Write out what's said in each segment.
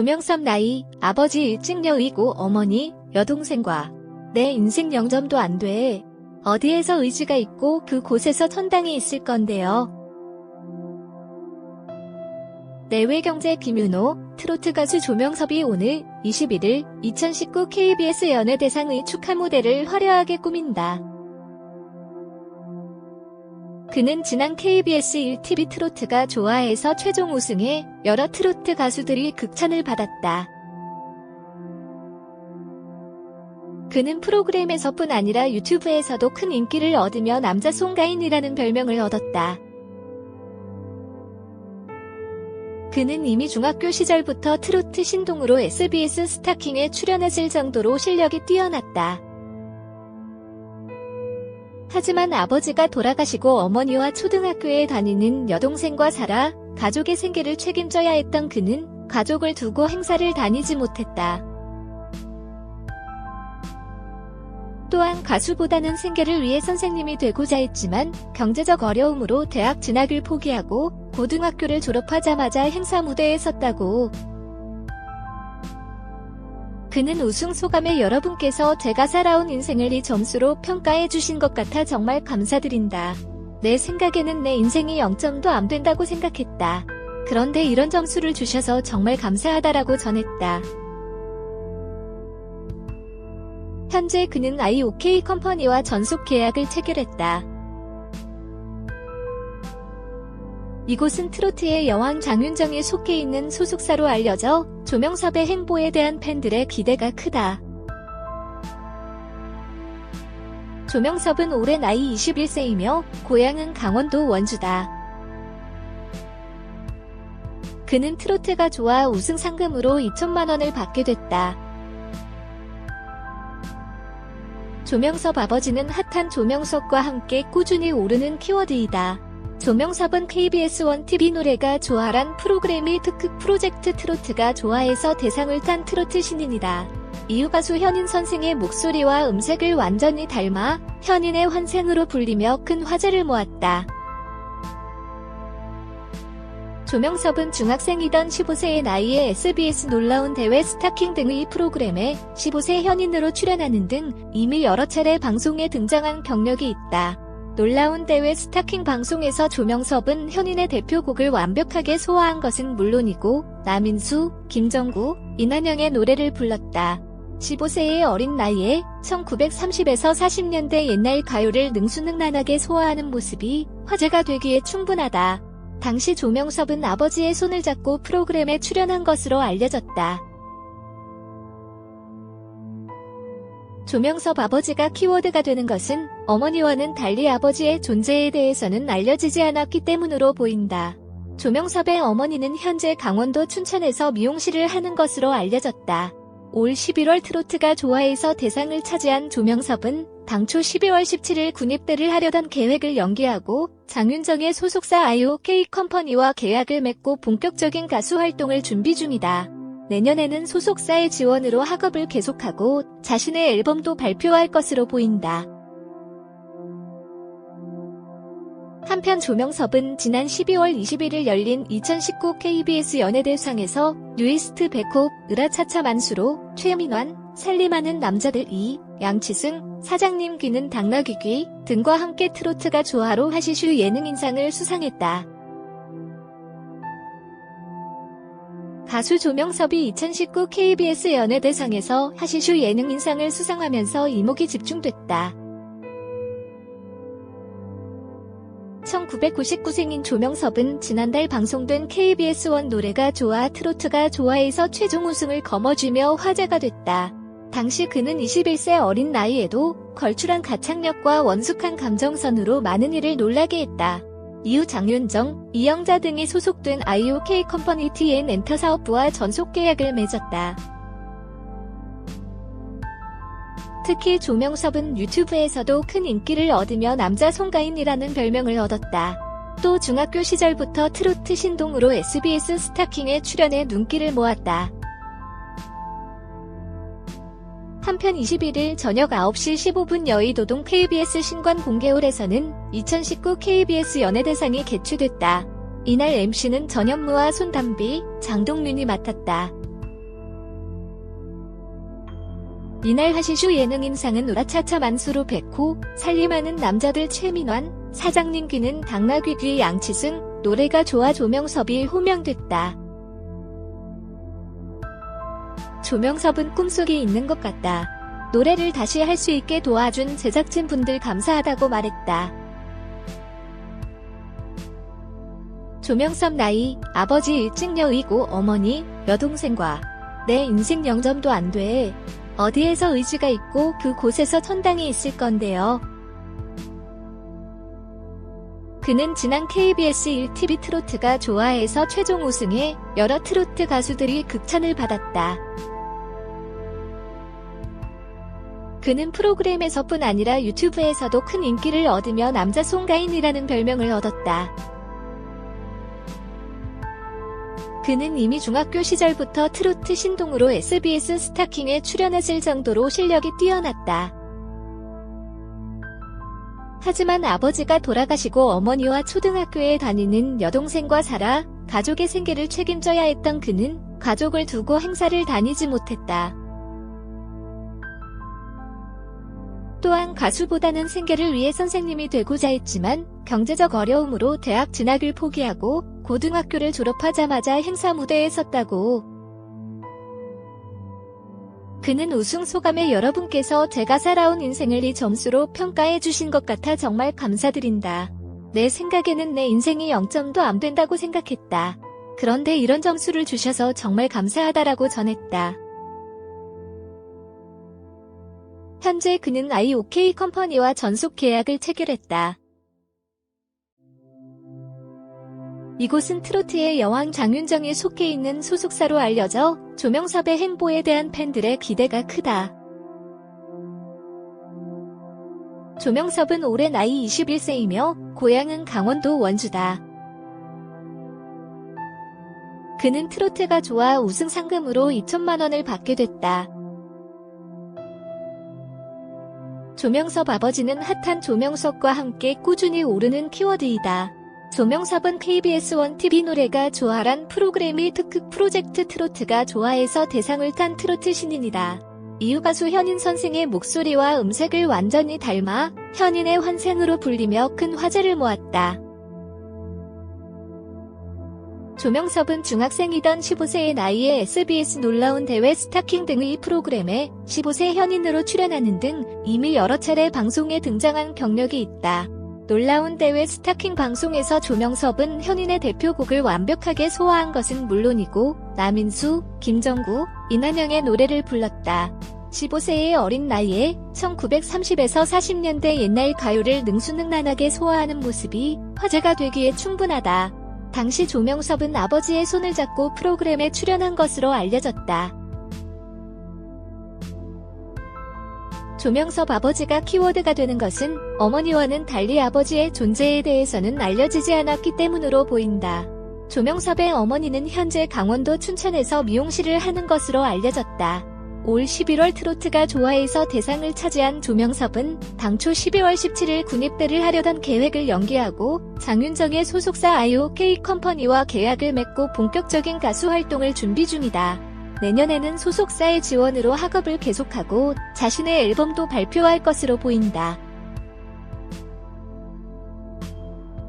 조명섭 나이, 아버지 일찍 여의고 어머니, 여동생과 내 인생 0점도 안 돼. 어디에서 의지가 있고 그곳에서 천당이 있을 건데요. 내외경제 김윤호, 트로트 가수 조명섭이 오늘 21일 2019 KBS 연예대상의 축하 무대를 화려하게 꾸민다. 그는 지난 KBS 1TV 트로트가 좋아해서 최종 우승해 여러 트로트 가수들이 극찬을 받았다. 그는 프로그램에서뿐 아니라 유튜브에서도 큰 인기를 얻으며 남자 송가인이라는 별명을 얻었다. 그는 이미 중학교 시절부터 트로트 신동으로 SBS 스타킹에 출연했을 정도로 실력이 뛰어났다. 하지만 아버지가 돌아가시고 어머니와 초등학교에 다니는 여동생과 살아 가족의 생계를 책임져야 했던 그는 가족을 두고 행사를 다니지 못했다. 또한 가수보다는 생계를 위해 선생님이 되고자 했지만 경제적 어려움으로 대학 진학을 포기하고 고등학교를 졸업하자마자 행사 무대에 섰다고. 그는 우승 소감에 여러분께서 제가 살아온 인생을 이 점수로 평가해 주신 것 같아 정말 감사드린다. 내 생각에는 내 인생이 0점도 안 된다고 생각했다. 그런데 이런 점수를 주셔서 정말 감사하다라고 전했다. 현재 그는 IOK 컴퍼니와 전속 계약을 체결했다. 이곳은 트로트의 여왕 장윤정이 속해 있는 소속사로 알려져 조명섭의 행보에 대한 팬들의 기대가 크다. 조명섭은 올해 나이 21세이며 고향은 강원도 원주다. 그는 트로트가 좋아 우승 상금으로 2천만 원을 받게 됐다. 조명섭 아버지는 핫한 조명석과 함께 꾸준히 오르는 키워드이다. 조명섭은 KBS 1TV 노래가 좋아란 프로그램이 특급 프로젝트 트로트가 좋아해서 대상을 탄 트로트 신인이다. 이후 가수 현인 선생의 목소리와 음색을 완전히 닮아 현인의 환생으로 불리며 큰 화제를 모았다. 조명섭은 중학생이던 15세의 나이에 SBS 놀라운 대회 스타킹 등의 프로그램에 15세 현인으로 출연하는 등 이미 여러 차례 방송에 등장한 경력이 있다. 놀라운 대회 스타킹 방송에서 조명섭은 현인의 대표곡을 완벽하게 소화한 것은 물론이고 남인수, 김정구, 이난영의 노래를 불렀다. 15세의 어린 나이에 1930에서 40년대 옛날 가요를 능수능란하게 소화하는 모습이 화제가 되기에 충분하다. 당시 조명섭은 아버지의 손을 잡고 프로그램에 출연한 것으로 알려졌다. 조명섭 아버지가 키워드가 되는 것은 어머니와는 달리 아버지의 존재에 대해서는 알려지지 않았기 때문으로 보인다. 조명섭의 어머니는 현재 강원도 춘천에서 미용실을 하는 것으로 알려졌다. 올 11월 트로트가 좋아해서 대상을 차지한 조명섭은 당초 12월 17일 군입대를 하려던 계획을 연기하고 장윤정의 소속사 IOK 컴퍼니와 계약을 맺고 본격적인 가수 활동을 준비 중이다. 내년에는 소속사의 지원으로 학업을 계속하고 자신의 앨범도 발표할 것으로 보인다. 한편 조명섭은 지난 12월 21일 열린 2019 KBS 연예대상에서 뉴이스트 백홉, 으라차차 만수로 최민환, 살림하는 남자들 2, 양치승, 사장님 귀는 당나귀 등과 함께 트로트가 좋아로 하시슈 예능인상을 수상했다. 가수 조명섭이 2019 KBS 연예대상에서 하시슈 예능인상을 수상하면서 이목이 집중됐다. 1999생인 조명섭은 지난달 방송된 KBS1 노래가 좋아 트로트가 좋아해서 최종 우승을 거머쥐며 화제가 됐다. 당시 그는 21세 어린 나이에도 걸출한 가창력과 원숙한 감정선으로 많은 이를 놀라게 했다. 이후 장윤정, 이영자 등이 소속된 IOK 컴퍼니 TN 엔터 사업부와 전속 계약을 맺었다. 특히 조명섭은 유튜브에서도 큰 인기를 얻으며 남자 송가인이라는 별명을 얻었다. 또 중학교 시절부터 트로트 신동으로 SBS 스타킹에 출연해 눈길을 모았다. 한편 21일 저녁 9시 15분 여의도동 KBS 신관 공개홀에서는 2019 KBS 연예대상이 개최됐다. 이날 MC는 전현무와 손담비, 장동윤이 맡았다. 이날 하시슈 예능인상은 우라차차 만수로 백호, 살림하는 남자들 최민환, 사장님 귀는 당나귀 양치승, 노래가 좋아 조명섭이 호명됐다. 조명섭은 꿈속에 있는 것 같다. 노래를 다시 할 수 있게 도와준 제작진분들 감사하다고 말했다. 조명섭 나이, 아버지 일찍여의고 어머니, 여동생과 내 인생 0점도 안 돼. 어디에서 의지가 있고 그곳에서 천당이 있을 건데요. 그는 지난 KBS 1TV 트로트가 좋아에서 최종 우승해 여러 트로트 가수들이 극찬을 받았다. 그는 프로그램에서뿐 아니라 유튜브에서도 큰 인기를 얻으며 남자 송가인이라는 별명을 얻었다. 그는 이미 중학교 시절부터 트로트 신동으로 SBS 스타킹에 출연했을 정도로 실력이 뛰어났다. 하지만 아버지가 돌아가시고 어머니와 초등학교에 다니는 여동생과 살아 가족의 생계를 책임져야 했던 그는 가족을 두고 행사를 다니지 못했다. 또한 가수보다는 생계를 위해 선생님이 되고자 했지만 경제적 어려움으로 대학 진학을 포기하고 고등학교를 졸업하자마자 행사 무대에 섰다고. 그는 우승 소감에 여러분께서 제가 살아온 인생을 이 점수로 평가해 주신 것 같아 정말 감사드린다. 내 생각에는 내 인생이 0점도 안 된다고 생각했다. 그런데 이런 점수를 주셔서 정말 감사하다라고 전했다. 현재 그는 IOK 컴퍼니와 전속 계약을 체결했다. 이곳은 트로트의 여왕 장윤정이 속해 있는 소속사로 알려져 조명섭의 행보에 대한 팬들의 기대가 크다. 조명섭은 올해 나이 21세이며 고향은 강원도 원주다. 그는 트로트가 좋아 우승 상금으로 2천만 원을 받게 됐다. 조명섭 아버지는 핫한 조명석과 함께 꾸준히 오르는 키워드이다. 조명섭은 KBS 1TV 노래가 좋아란 프로그램이 특급 프로젝트 트로트가 좋아에서 대상을 탄 트로트 신인이다. 이후 가수 현인 선생의 목소리와 음색을 완전히 닮아 현인의 환생으로 불리며 큰 화제를 모았다. 조명섭은 중학생이던 15세의 나이에 SBS 놀라운 대회 스타킹 등의 프로그램에 15세 현인으로 출연하는 등 이미 여러 차례 방송에 등장한 경력이 있다. 놀라운 대회 스타킹 방송에서 조명섭은 현인의 대표곡을 완벽하게 소화한 것은 물론이고 남인수, 김정구, 이난영의 노래를 불렀다. 15세의 어린 나이에 1930에서 40년대 옛날 가요를 능수능란하게 소화하는 모습이 화제가 되기에 충분하다. 당시 조명섭은 아버지의 손을 잡고 프로그램에 출연한 것으로 알려졌다. 조명섭 아버지가 키워드가 되는 것은 어머니와는 달리 아버지의 존재에 대해서는 알려지지 않았기 때문으로 보인다. 조명섭의 어머니는 현재 강원도 춘천에서 미용실을 하는 것으로 알려졌다. 올 11월 트로트가 좋아에서 대상을 차지한 조명섭은 당초 12월 17일 군입대를 하려던 계획을 연기하고 장윤정의 소속사 IOK 컴퍼니와 계약을 맺고 본격적인 가수 활동을 준비 중이다. 내년에는 소속사의 지원으로 학업을 계속하고 자신의 앨범도 발표할 것으로 보인다.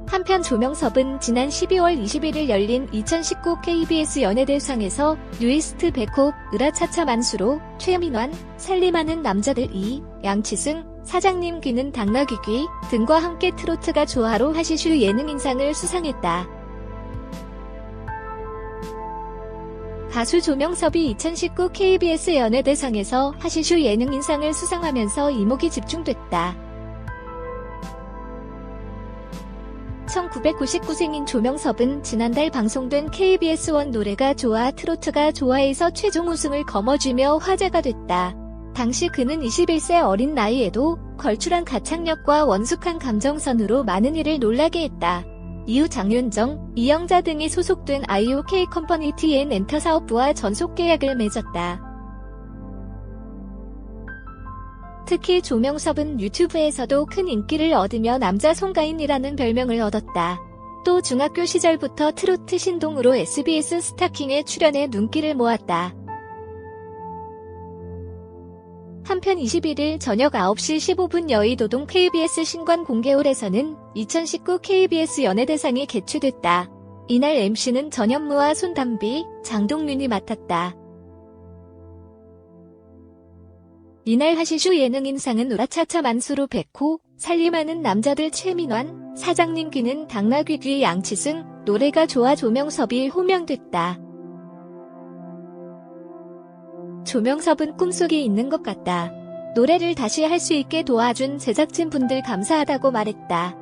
한편 조명섭은 지난 12월 21일 열린 2019 KBS 연예대상에서 뉴이스트 백호, 으라차차 만수로 최민환, 살림하는 남자들 2, 양치승, 사장님 귀는 당나귀 등과 함께 트로트가 좋아로 하시슈 예능인상을 수상했다. 가수 조명섭이 2019 KBS 연예대상에서 하시슈 예능인상을 수상하면서 이목이 집중됐다. 1999생인 조명섭은 지난달 방송된 KBS1 노래가 좋아 트로트가 좋아에서 최종 우승을 거머쥐며 화제가 됐다. 당시 그는 21세 어린 나이에도 걸출한 가창력과 원숙한 감정선으로 많은 이를 놀라게 했다. 이후 장윤정, 이영자 등이 소속된 IOK 컴퍼니 TN 엔터 사업부와 전속 계약을 맺었다. 특히 조명섭은 유튜브에서도 큰 인기를 얻으며 남자 송가인이라는 별명을 얻었다. 또 중학교 시절부터 트로트 신동으로 SBS 스타킹에 출연해 눈길을 모았다. 한편 21일 저녁 9시 15분 여의도동 KBS 신관 공개홀에서는 2019 KBS 연예대상이 개최됐다. 이날 MC는 전현무와 손담비, 장동윤이 맡았다. 이날 하시슈 예능인상은 우라차차 만수르 백호, 살림하는 남자들 최민환, 사장님 귀는 당나귀 양치승, 노래가 좋아 조명섭이 호명됐다. 조명섭은 꿈속에 있는 것 같다. 노래를 다시 할 수 있게 도와준 제작진분들 감사하다고 말했다.